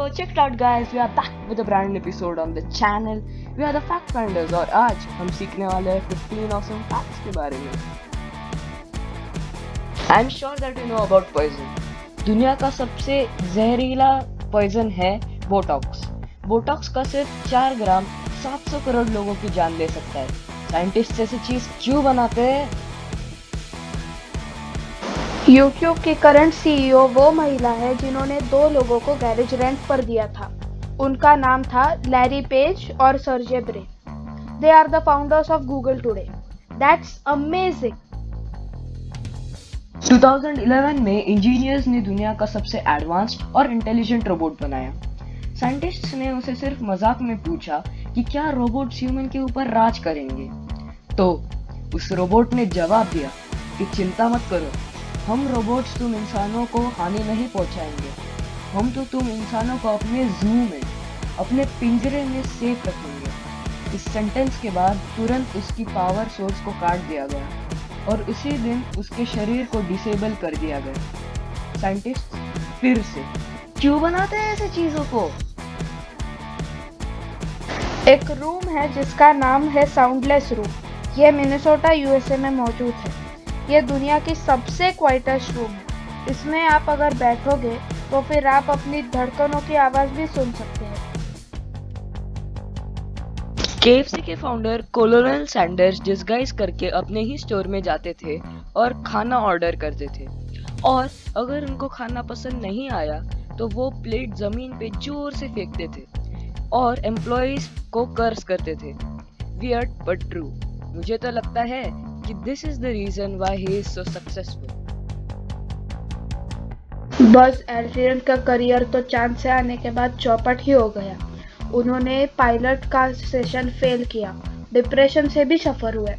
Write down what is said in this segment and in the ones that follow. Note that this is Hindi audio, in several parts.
check it out guys, we are back with a brand new episode on the channel. We are the fact finders और आज हम सीखने वाले हैं 15 awesome facts के बारे में. I'm sure that you know about poison. दुनिया का सबसे जहरीला पॉइजन है बोटॉक्स. बोटॉक्स का सिर्फ 4 ग्राम 700 करोड़ लोगों की जान ले सकता है. साइंटिस्ट ऐसी चीज क्यों बनाते हैं? YouTube की करंट CEO वो महिला है जिन्होंने 2 लोगों को गैरेज रेंट पर दिया था. उनका नाम था लैरी पेज और Sergey Brin. They are the founders of Google today. That's amazing. 2011 में इंजीनियर्स ने दुनिया का सबसे एडवांस्ड और इंटेलिजेंट रोबोट बनाया. साइंटिस्ट्स ने उसे सिर्फ मजाक में पूछा कि क्या रोबोट्स ह्यूमन के ऊपर राज करेंगे. तो उस रोबोट ने जवाब दिया कि चिंता मत करो, हम रोबोट्स तुम इंसानों को हानि नहीं पहुंचाएंगे. हम तो तुम इंसानों को अपने जू में, अपने पिंजरे में सेफ रखेंगे. इस सेंटेंस के बाद तुरंत उसकी पावर सोर्स को काट दिया गया और उसी दिन उसके शरीर को डिसेबल कर दिया गया. साइंटिस्ट फिर से क्यों बनाते हैं ऐसी चीजों को? एक रूम है जिसका नाम है साउंडलेस रूम. ये मिनेसोटा USA में मौजूद है. ये दुनिया की सबसे क्वाइटेस्ट रूम है. इसमें आप अगर बैठोगे तो फिर आप अपनी धड़कनों की आवाज भी सुन सकते हैं. KFC के फाउंडर कोलोनेल सैंडर्स डिस्गाइज करके अपने ही स्टोर में जाते थे और खाना ऑर्डर करते थे. और अगर उनको खाना पसंद नहीं आया तो वो प्लेट जमीन पे जोर से फेंकते थे और एम्प्लॉइज को कर्स करते थे. Weird but true. मुझे तो लगता है कि this is the reason why he is so successful. Buzz Aldrin का करियर तो चांद से आने के बाद चौपट ही हो गया. उन्होंने पायलट का सेशन फेल किया, डिप्रेशन से भी सफर हुए.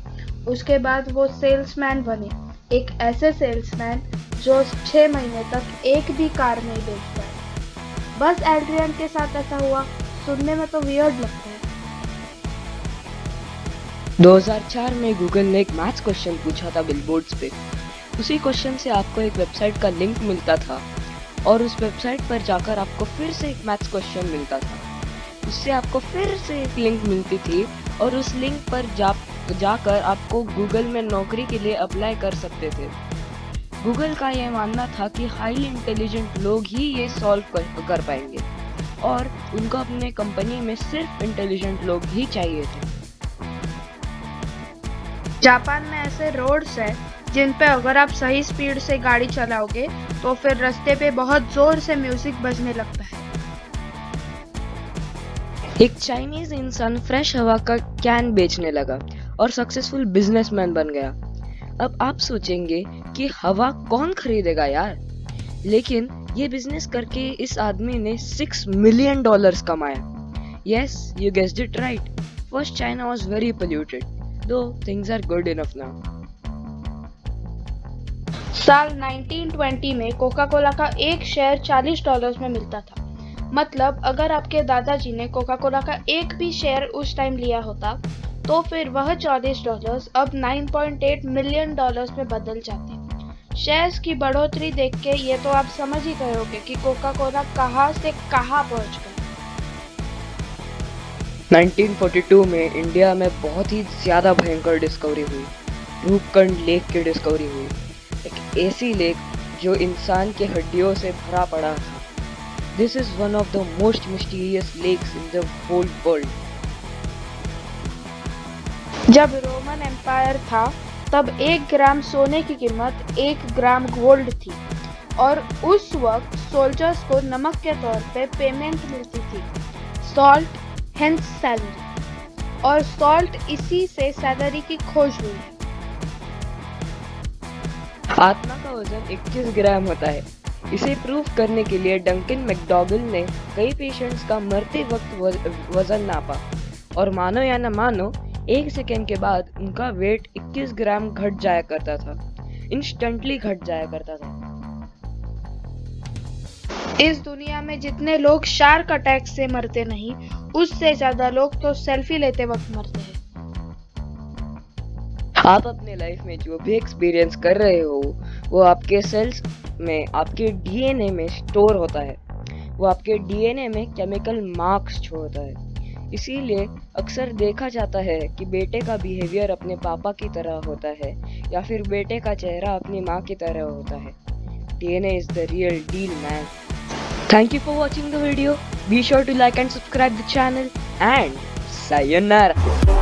उसके बाद वो सेल्समैन बने. एक ऐसे सेल्समैन जो 6 महीने तक एक भी कार नहीं बेच पाए. बज़ एल्ड्रिन के साथ ऐसा हुआ. सुनने में तो वियर्ड लगता है. 2004 में गूगल ने एक मैथ्स क्वेश्चन पूछा था बिलबोर्ड्स पे. उसी क्वेश्चन से आपको एक वेबसाइट का लिंक मिलता था और उस वेबसाइट पर जाकर आपको फिर से एक मैथ्स क्वेश्चन मिलता था. उससे आपको फिर से एक लिंक मिलती थी और उस लिंक पर जाकर आपको गूगल में नौकरी के लिए अप्लाई कर सकते थे. गूगल का यह मानना था कि हाईली इंटेलिजेंट लोग ही ये सॉल्व कर पाएंगे और उनको अपने कंपनी में सिर्फ इंटेलिजेंट लोग ही चाहिए थे. जापान में ऐसे रोड्स हैं जिन पे अगर आप सही स्पीड से गाड़ी चलाओगे तो फिर रास्ते पे बहुत जोर से म्यूजिक बजने लगता है. एक चाइनीज इंसान फ्रेश हवा का कैन बेचने लगा और सक्सेसफुल बिजनेसमैन बन गया. अब आप सोचेंगे कि हवा कौन खरीदेगा यार, लेकिन ये बिजनेस करके इस आदमी ने $6 मिलियन कमाया. Yes, you guessed it right. First China was very polluted, though things are good enough now. साल 1920 में कोका कोला का एक शेयर $40 में मिलता था. मतलब अगर आपके दादाजी ने कोका कोला का एक भी शेयर उस टाइम लिया होता तो फिर वह $40 अब $9.8 मिलियन में बदल जाते. शेयर्स की बढ़ोतरी देख के ये तो आप समझ ही गए होंगे कि कोका कोला कहाँ से कहाँ पहुँच गया. 1942 में इंडिया में बहुत ही ज्यादा भयंकर डिस्कवरी हुई. रूपकुंड लेक की डिस्कवरी हुई. एक ऐसी लेक जो इंसान के हड्डियों से भरा पड़ा था. This is one of the most mysterious lakes in the whole world. जब रोमन एम्पायर था तब 1 ग्राम सोने की कीमत 1 ग्राम गोल्ड थी और उस वक्त सोल्जर्स को नमक के तौर पे पेमेंट मिलती थी. Salt hence salary. और सॉल्ट इसी से सैलरी की खोज हुई है. आत्मा का वजन 21 ग्राम होता है. इसे प्रूव करने के लिए डंकन मैकडॉगल ने कई पेशेंट्स का मरते वक्त वजन नापा और मानो या न मानो 1 सेकेंड के बाद उनका वेट 21 ग्राम घट जाया करता था. इंस्टेंटली घट जाया करता था. इस दुनिया में जितने लोग शार्क अटैक से मरते नहीं, उससे ज्यादा लोग तो सेल्फी लेते वक्त मरते हैं. आप अपने लाइफ में जो भी एक्सपीरियंस कर रहे हो वो आपके सेल्स में, आपके DNA में स्टोर होता है. वो आपके डीएनए में केमिकल मार्क्स छोड़ता है। इसीलिए अक्सर देखा जाता है कि बेटे का बिहेवियर अपने पापा की तरह होता है या फिर बेटे का चेहरा अपनी माँ की तरह होता है। DNA is the real deal, man. Thank you for watching the video. Be sure to like and subscribe the channel and sayonara.